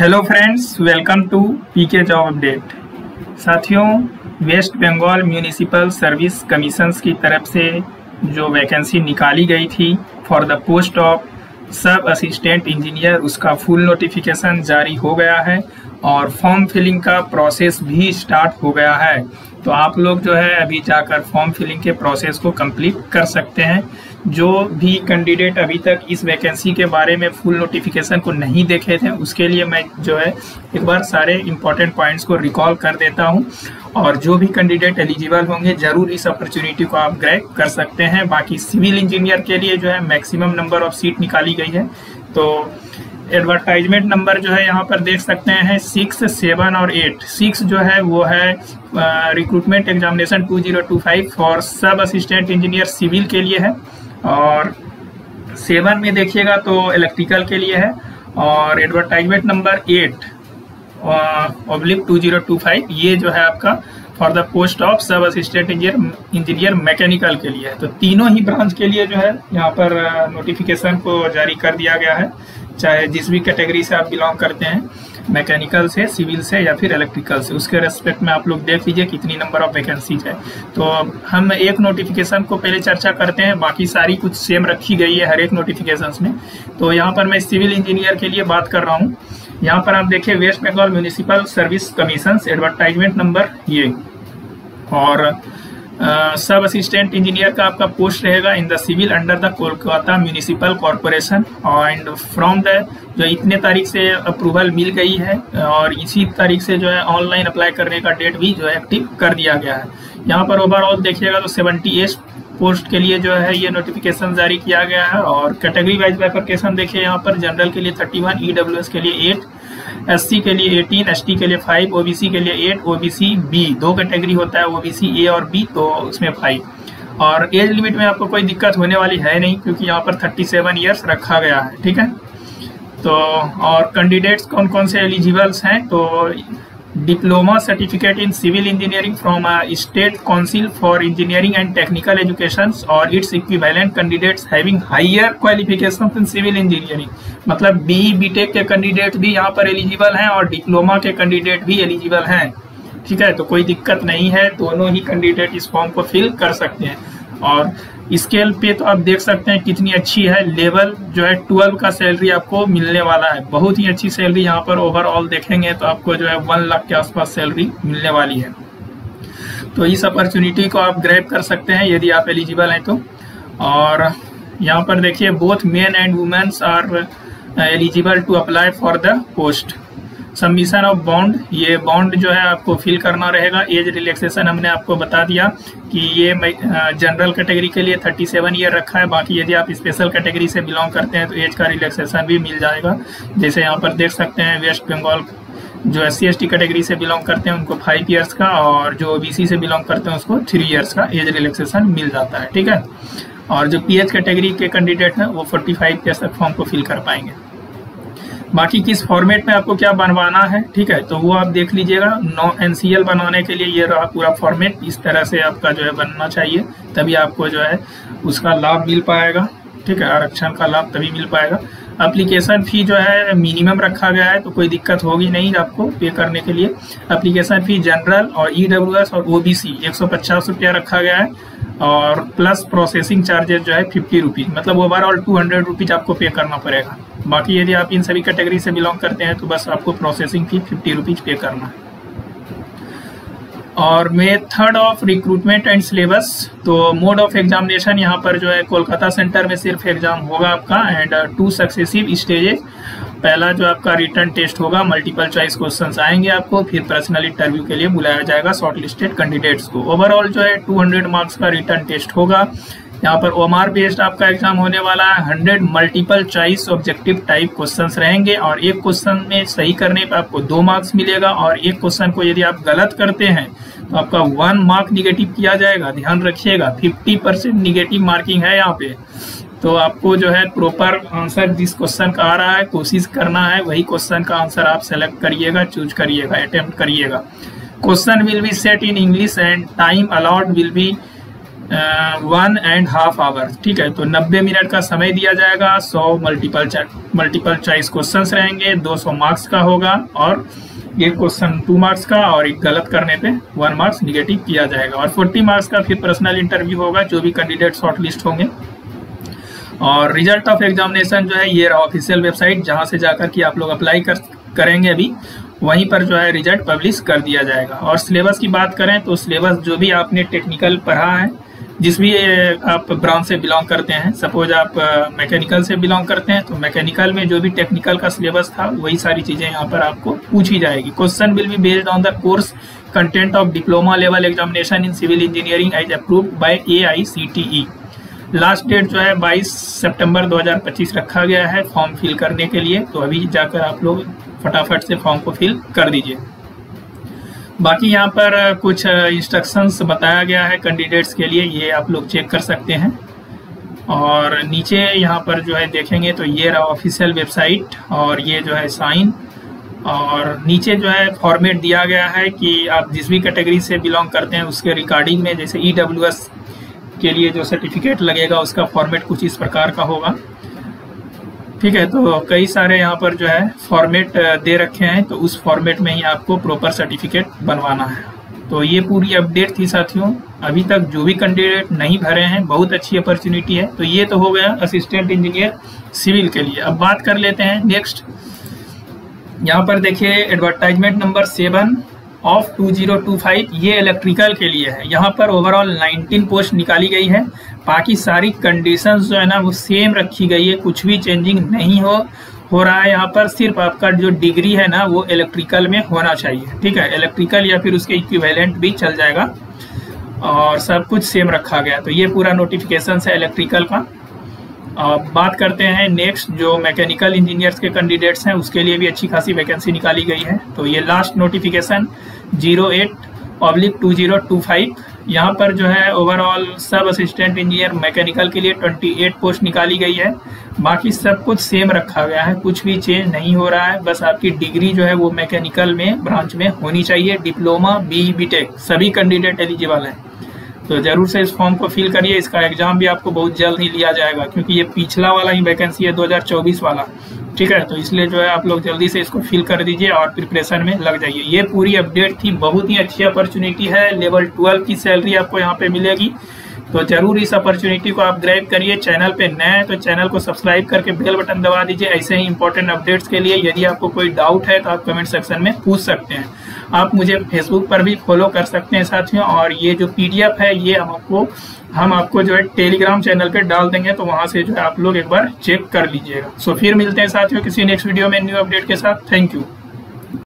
Hello friends, welcome to PK job update. साथियों, West Bengal municipal service commissions की तरफ से जो वैकेंसी निकाली गई थी for the post of sub assistant engineer, उसका फुल नोटिफिकेशन जारी हो गया है और फॉर्म फिलिंग का प्रोसेस भी स्टार्ट हो गया है। तो आप लोग जो है अभी जाकर फॉर्म फिलिंग के प्रोसेस को कंप्लीट कर सकते हैं। जो भी कैंडिडेट अभी तक इस वैकेंसी के बारे में फुल नोटिफिकेशन को नहीं देखे थे, उसके लिए मैं जो है एक बार सारे इंपॉर्टेंट पॉइंट्स को रिकॉल कर देता हूं और जो भी कैंडिडेट एलिजिबल होंगे जरूर इस अपॉर्चुनिटी को आप ग्रैब कर सकते हैं। बाकी सिविल इंजीनियर के लिए जो है मैक्सिमम नंबर ऑफ सीट निकाली गई है। तो एडवर्टाइजमेंट नंबर जो है यहाँ पर देख सकते हैं 6, 7 और 8। 6 जो है वो है रिक्रूटमेंट एग्जामिनेशन 2025 फॉर सब असिस्टेंट इंजीनियर सिविल के लिए है, और 7 में देखिएगा तो इलेक्ट्रिकल के लिए है, और एडवर्टाइजमेंट नंबर 8/2025 ये जो है आपका for the post of sub assistant engineer mechanical के लिए है। तो तीनों ही ब्रांच के लिए जो है यहाँ पर नोटिफिकेशन को जारी कर दिया गया है, चाहे जिस भी कैटेगरी से आप बिलोंग करते हैं, मैकेनिकल से, सिविल से या फिर इलेक्ट्रिकल से, उसके रेस्पेक्ट में आप लोग देख लीजिए कितनी नंबर ऑफ वैकेंसीज है। तो हम एक नोटिफिकेशन को पहले चर्चा करते हैं, बाकी सारी कुछ सेम रखी गई है हर एक नोटिफिकेशंस में। तो यहाँ पर मैं सिविल इंजीनियर के लिए बात कर रहा हूँ। यहाँ पर आप देखिए West Bengal municipal service commissions advertisement number ये, और सब असिस्टेंट इंजीनियर का आपका पोस्ट रहेगा in the civil under the Kolkata municipal corporation, and from the जो इतने तारीख से अप्रूवल मिल गई है और इसी तारीख से जो है ऑनलाइन अप्लाई करने का डेट भी जो है एक्टिव कर दिया गया है। यहाँ पर ओवरऑल देखिएगा तो 78 पोस्ट के लिए जो है ये नोटिफिकेशन जारी किया गया है, और कैटेगरी वाइज बाइफरकेशन देखिए यहाँ पर जनरल के लिए 31, ईडब्ल्यूएस के लिए 8, एससी के लिए 18, एसटी के लिए 5, ओबीसी के लिए 8, ओबीसी बी 2 कैटेगरी होता है, ओबीसी ए और बी, तो उसमें 5। और एज लिमिट में आपको कोई दिक्कत होने वाली है नहीं, क्योंकि यहाँ पर 37 ईयर्स रखा गया है, ठीक है। तो और कैंडिडेट्स कौन कौन से एलिजिबल्स हैं, तो diploma certificate in civil engineering from state council for engineering and technical educations और its equivalent candidates having higher qualification in civil engineering, मतलब बीई बीटेक के कैंडिडेट भी यहाँ पर एलिजिबल हैं और डिप्लोमा के कैंडिडेट भी एलिजिबल हैं, ठीक है। तो कोई दिक्कत नहीं है, दोनों ही कैंडिडेट इस फॉर्म को फिल कर सकते हैं। और स्केल पे तो आप देख सकते हैं कितनी अच्छी है, लेवल जो है 12 का सैलरी आपको मिलने वाला है, बहुत ही अच्छी सैलरी। यहाँ पर ओवरऑल देखेंगे तो आपको जो है 1 लाख के आसपास सैलरी मिलने वाली है। तो इस अपॉर्चुनिटी को आप ग्रैब कर सकते हैं यदि आप एलिजिबल हैं तो। और यहाँ पर देखिए both men and womens are eligible to apply for the post. Submission of bond, ये बॉन्ड जो है आपको फिल करना रहेगा। एज रिलैक्सेशन हमने आपको बता दिया कि ये जनरल कैटेगरी के लिए 37 ईयर रखा है, बाकी यदि आप स्पेशल कैटेगरी से बिलोंग करते हैं तो एज का रिलैक्सेशन भी मिल जाएगा। जैसे यहाँ पर देख सकते हैं वेस्ट बंगाल जो SC ST कैटेगरी से बिलोंग करते हैं उनको 5 ईयर्स का, और जो OBC से बिलोंग करते हैं उसको 3 ईयर्स का एज रिलैक्सेशन मिल जाता है, ठीक है। और जो PH कैटेगरी के कैंडिडेट हैं वो 45 ईयर्स तक फॉर्म को फिल कर पाएंगे। बाकी किस फॉर्मेट में आपको क्या बनवाना है, ठीक है, तो वो आप देख लीजिएगा। NCL बनवाने के लिए ये रहा पूरा फॉर्मेट, इस तरह से आपका जो है बनना चाहिए, तभी आपको जो है उसका लाभ मिल पाएगा, ठीक है, आरक्षण का लाभ तभी मिल पाएगा। एप्लीकेशन फी जो है मिनिमम रखा गया है, तो कोई दिक्कत होगी नहीं आपको पे करने के लिए। एप्लीकेशन फी जनरल और EWS और OBC 150 रुपया रखा गया है, और प्लस प्रोसेसिंग चार्जेस जो है 50 रुपीज़, मतलब ओवरऑल 200 रुपीज़ आपको पे करना पड़ेगा। बाकी यदि आप इन सभी कैटेगरी से बिलोंग करते हैं तो बस आपको प्रोसेसिंग फी 50 रुपीज़ पे करना है। और method of recruitment and syllabus, तो मोड ऑफ एग्जामिनेशन यहाँ पर जो है कोलकाता सेंटर में सिर्फ एग्जाम होगा आपका, एंड 2 सक्सेसिव स्टेजेस। पहला जो आपका रिटर्न टेस्ट होगा, मल्टीपल चॉइस क्वेश्चंस आएंगे आपको, फिर पर्सनल इंटरव्यू के लिए बुलाया जाएगा शॉर्टलिस्टेड कैंडिडेट्स को। ओवरऑल जो है 200 मार्क्स का रिटर्न टेस्ट होगा। यहाँ पर OMR बेस्ड आपका एग्जाम होने वाला है। 100 multiple choice objective type questions रहेंगे, और एक क्वेश्चन में सही करने पर आपको 2 मार्क्स मिलेगा, और एक क्वेश्चन को यदि आप गलत करते हैं तो आपका 1 मार्क निगेटिव किया जाएगा। ध्यान रखिएगा 50% निगेटिव मार्किंग है यहाँ पे। तो आपको जो है प्रॉपर आंसर जिस क्वेश्चन का आ रहा है कोशिश करना है, वही क्वेश्चन का आंसर आप सेलेक्ट करिएगा, चूज करिएगा, अटेम्प्ट करिएगा। Question will be set in English and time allowed will be 1.5 hour, ठीक है। तो 90 मिनट का समय दिया जाएगा, 100 मल्टीपल चॉइस क्वेश्चंस रहेंगे, 200 मार्क्स का होगा, और एक क्वेश्चन 2 मार्क्स का और एक गलत करने पे 1 मार्क्स निगेटिव किया जाएगा, और 40 मार्क्स का फिर पर्सनल इंटरव्यू होगा जो भी कैंडिडेट शॉर्टलिस्ट होंगे। और रिजल्ट ऑफ एग्जामिनेशन जो है ये रहा ऑफिशियल वेबसाइट, जहां से जाकर के आप लोग अप्लाई करेंगे अभी वहीं पर जो है रिजल्ट पब्लिश कर दिया जाएगा। और सिलेबस की बात करें तो सिलेबस जो भी आपने टेक्निकल पढ़ा है, जिस भी आप ब्रांच से बिलोंग करते हैं, सपोज आप मैकेनिकल से बिलोंग करते हैं तो मैकेनिकल में जो भी टेक्निकल का सिलेबस था वही सारी चीजें यहाँ पर आपको पूछी जाएगी। Question will be based on the course content of diploma level examination in civil engineering as approved by AICTE। Last date जो है 22 सितंबर 2025 रखा गया है फॉर्म फिल करने के लिए, तो अभी जाकर आप लोग फटाफट से फॉर्म को फिल कर दीजिए। बाकी यहाँ पर कुछ इंस्ट्रक्शंस बताया गया है कैंडिडेट्स के लिए, ये आप लोग चेक कर सकते हैं। और नीचे यहाँ पर जो है देखेंगे तो ये रहा ऑफिशियल वेबसाइट, और ये जो है साइन, और नीचे जो है फॉर्मेट दिया गया है कि आप जिस भी कैटेगरी से बिलोंग करते हैं उसके रिकॉर्डिंग में, जैसे EWS के लिए जो सर्टिफिकेट लगेगा उसका फॉर्मेट कुछ इस प्रकार का होगा, ठीक है। तो कई सारे यहाँ पर जो है फॉर्मेट दे रखे हैं, तो उस फॉर्मेट में ही आपको प्रॉपर सर्टिफिकेट बनवाना है। तो ये पूरी अपडेट थी साथियों। अभी तक जो भी कैंडिडेट नहीं भरे हैं, बहुत अच्छी अपॉर्चुनिटी है। तो ये तो हो गया असिस्टेंट इंजीनियर सिविल के लिए। अब बात कर लेते हैं नेक्स्ट। यहाँ पर देखिए एडवर्टाइजमेंट नंबर 7 ऑफ 2025, ये इलेक्ट्रिकल के लिए है। यहाँ पर ओवरऑल 19 पोस्ट निकाली गई है, बाकी सारी कंडीशंस जो है ना वो सेम रखी गई है, कुछ भी चेंजिंग नहीं हो रहा है। यहाँ पर सिर्फ आपका जो डिग्री है ना वो इलेक्ट्रिकल में होना चाहिए, ठीक है। इलेक्ट्रिकल या फिर उसके इक्विवेलेंट भी चल जाएगा, और सब कुछ सेम रखा गया। तो ये पूरा नोटिफिकेशन है इलेक्ट्रिकल का। अब बात करते हैं नेक्स्ट, जो मैकेनिकल इंजीनियर्स के कैंडिडेट्स हैं उसके लिए भी अच्छी खासी वैकेंसी निकाली गई है। तो ये लास्ट नोटिफिकेशन 08/2025, यहाँ पर जो है ओवरऑल सब असिस्टेंट इंजीनियर मैकेनिकल के लिए 28 पोस्ट निकाली गई है। बाकी सब कुछ सेम रखा गया है, कुछ भी चेंज नहीं हो रहा है। बस आपकी डिग्री जो है वो मैकेनिकल में ब्रांच में होनी चाहिए, डिप्लोमा BE BTech सभी कैंडिडेट एलिजिबल हैं। तो जरूर से इस फॉर्म को फिल करिए। इसका एग्जाम भी आपको बहुत जल्द ही लिया जाएगा, क्योंकि ये पिछला वाला ही वैकेंसी है 2024 वाला, ठीक है। तो इसलिए जो है आप लोग जल्दी से इसको फिल कर दीजिए और प्रिपरेशन में लग जाइए। ये पूरी अपडेट थी, बहुत ही अच्छी अपॉर्चुनिटी है। लेवल 12 की सैलरी आपको यहाँ पे मिलेगी, तो जरूर इस अपॉर्चुनिटी को आप ग्रैब करिए। चैनल पे नए हैं तो चैनल को सब्सक्राइब करके बेल बटन दबा दीजिए ऐसे ही इंपॉर्टेंट अपडेट्स के लिए। यदि आपको कोई डाउट है तो आप कमेंट सेक्शन में पूछ सकते हैं। आप मुझे फेसबुक पर भी फॉलो कर सकते हैं साथियों, और ये जो PDF है ये हम आपको जो है टेलीग्राम चैनल पे डाल देंगे, तो वहां से जो है आप लोग एक बार चेक कर लीजिएगा। सो फिर मिलते हैं साथियों किसी नेक्स्ट वीडियो में न्यू अपडेट के साथ। Thank you.